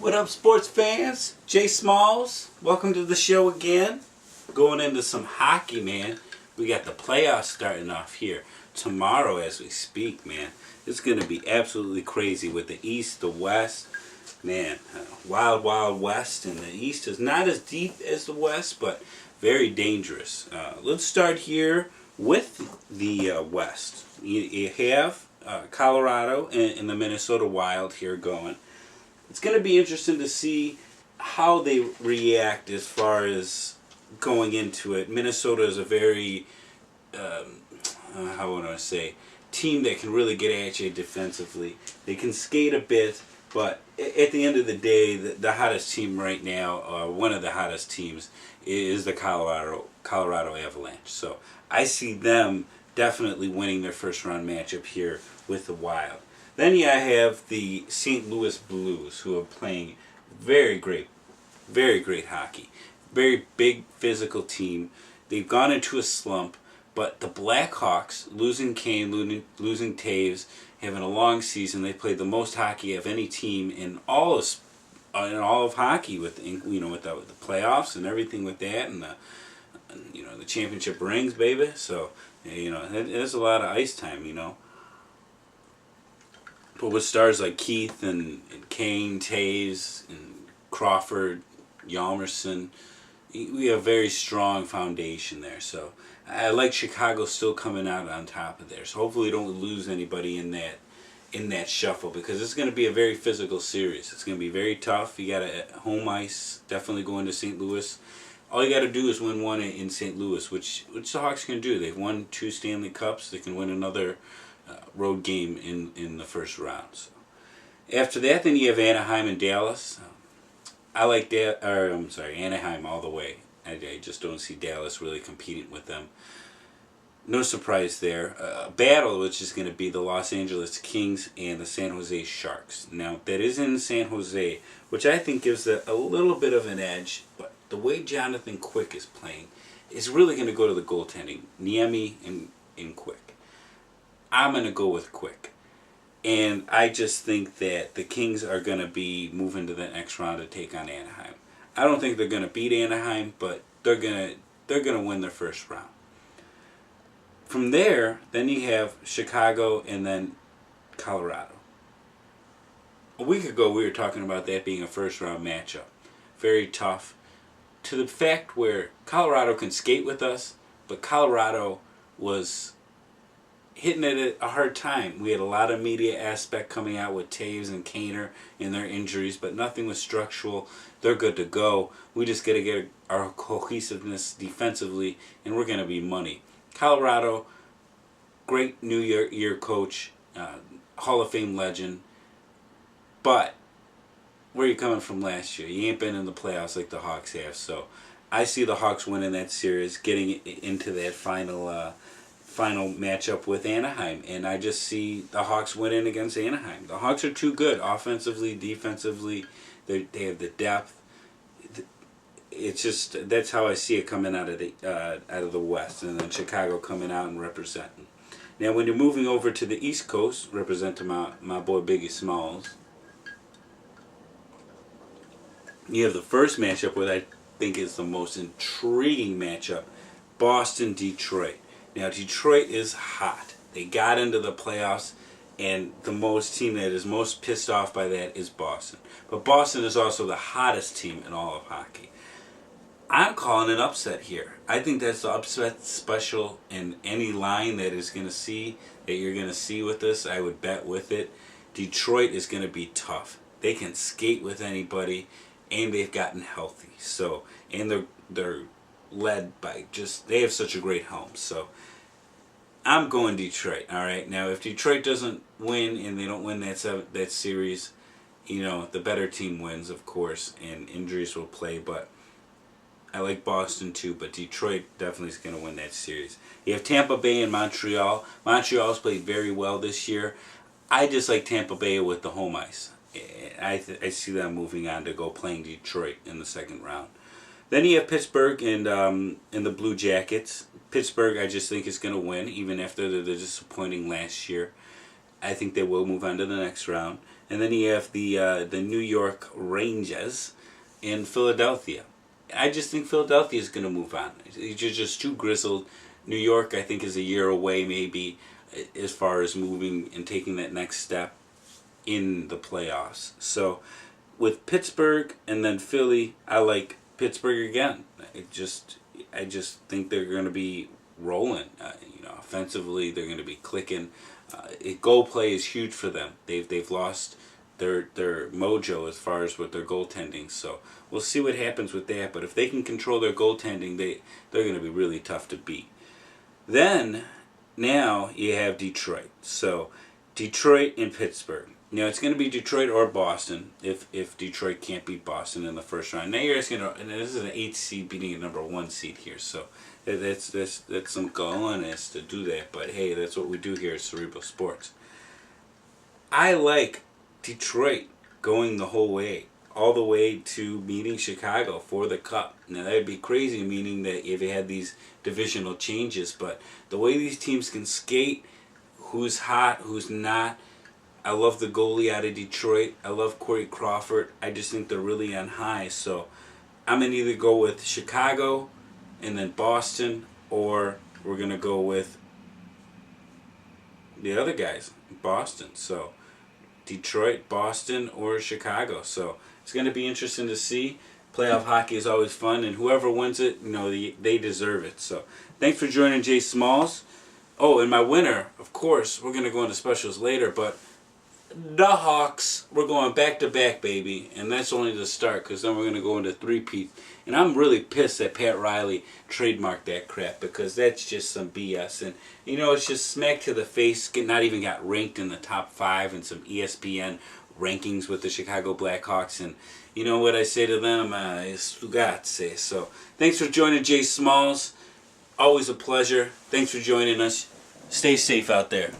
What up, sports fans? Jay Smalls, welcome to the show again. Going into some hockey, man. We got the playoffs starting off here tomorrow as we speak, man. It's going to be absolutely crazy with the East, the West. Man, wild, wild West. And the East is not as deep as the West, but very dangerous. Let's start here with the West. You have Colorado and the Minnesota Wild here going. It's going to be interesting to see how they react as far as going into it. Minnesota is a very, how would I say, team that can really get at you defensively. They can skate a bit, but at the end of the day, the hottest team right now, one of the hottest teams, is the Colorado Avalanche. So I see them definitely winning their first round matchup here with the Wild. Then you have the St. Louis Blues, who are playing very great hockey. Very big physical team. They've gone into a slump, but the Blackhawks, losing Kane, losing Taves, having a long season. They played the most hockey of any team in all of hockey, with the playoffs and everything with that, and the championship rings, baby. So there's a lot of ice time, But with stars like Keith and Kane, Taves, and Crawford, Hjalmarsson, we have a very strong foundation there. So I like Chicago still coming out on top of there. So hopefully we don't lose anybody in that shuffle, because it's going to be a very physical series. It's going to be very tough. You got a home ice, definitely going to St. Louis. All you got to do is win one in St. Louis, which the Hawks can do. They've won 2 Stanley Cups. They can win another road game in the first round. So after that, then you have Anaheim and Dallas. I like Anaheim all the way. I just don't see Dallas really competing with them. No surprise there. A battle which is going to be the Los Angeles Kings and the San Jose Sharks. Now, that is in San Jose, which I think gives a little bit of an edge, but the way Jonathan Quick is playing is really going to go to the goaltending. Niemi and Quick. I'm going to go with Quick. And I just think that the Kings are going to be moving to the next round to take on Anaheim. I don't think they're going to beat Anaheim, but they're going to win their first round. From there, then you have Chicago and then Colorado. A week ago, we were talking about that being a first round matchup. Very tough. To the fact where Colorado can skate with us, but Colorado was hitting it at a hard time. We had a lot of media aspect coming out with Taves and Kaner and their injuries, but nothing was structural. They're good to go. We just got to get our cohesiveness defensively, and we're going to be money. Colorado, great New Year coach, Hall of Fame legend, but where are you coming from last year? You ain't been in the playoffs like the Hawks have, so I see the Hawks winning that series, getting into that final matchup with Anaheim, and I just see the Hawks winning against Anaheim. The Hawks are too good offensively, defensively. They have the depth. It's just, that's how I see it coming out of the West, and then Chicago coming out and representing. Now, when you're moving over to the East Coast, representing my boy Biggie Smalls, you have the first matchup, where I think is the most intriguing matchup, Boston-Detroit. Now, Detroit is hot. They got into the playoffs, and the team that is most pissed off by that is Boston. But Boston is also the hottest team in all of hockey. I'm calling an upset here. I think that's the upset special in any line that you're going to see with this. I would bet with it. Detroit is going to be tough. They can skate with anybody, and they've gotten healthy. So, and they're led by they have such a great home. So I'm going Detroit. All right. Now, if Detroit doesn't win and they don't win that series, the better team wins, of course, and injuries will play. But I like Boston too, but Detroit definitely is going to win that series. You have Tampa Bay and Montreal. Montreal's played very well this year. I just like Tampa Bay with the home ice. I see them moving on to go playing Detroit in the second round. Then you have Pittsburgh and the Blue Jackets. Pittsburgh, I just think, is going to win, even after the disappointing last year. I think they will move on to the next round. And then you have the New York Rangers in Philadelphia. I just think Philadelphia is going to move on. It's just too grizzled. New York, I think, is a year away maybe as far as moving and taking that next step in the playoffs. So with Pittsburgh and then Philly, I like Pittsburgh again. I just think they're going to be rolling. Offensively, they're going to be clicking. Goal play is huge for them. They've lost their mojo as far as with their goaltending. So we'll see what happens with that. But if they can control their goaltending, they're going to be really tough to beat. Then now you have Detroit. So Detroit and Pittsburgh. Now it's going to be Detroit or Boston if Detroit can't beat Boston in the first round. Now you're asking, and this is an 8th seed beating a number 1 seed here, so that's some galliness to do that. But hey, that's what we do here at Cerebral Sports. I like Detroit going the whole way, all the way to meeting Chicago for the Cup. Now that would be crazy, meaning that if you had these divisional changes, but the way these teams can skate, who's hot, who's not. I love the goalie out of Detroit. I love Corey Crawford. I just think they're really on high. So I'm going to either go with Chicago and then Boston, or we're going to go with the other guys, Boston. So Detroit, Boston, or Chicago. So it's going to be interesting to see. Playoff hockey is always fun, and whoever wins it, they deserve it. So thanks for joining Jay Smalls. Oh, and my winner, of course, we're going to go into specials later, but the Hawks, we're going back-to-back, baby. And that's only the start, because then we're going to go into three-peat. And I'm really pissed that Pat Riley trademarked that crap, because that's just some BS. And, it's just smack to the face. Not even got ranked in the top 5 in some ESPN rankings with the Chicago Blackhawks. And you know what I say to them? Stugazze. So thanks for joining Jay Smalls. Always a pleasure. Thanks for joining us. Stay safe out there.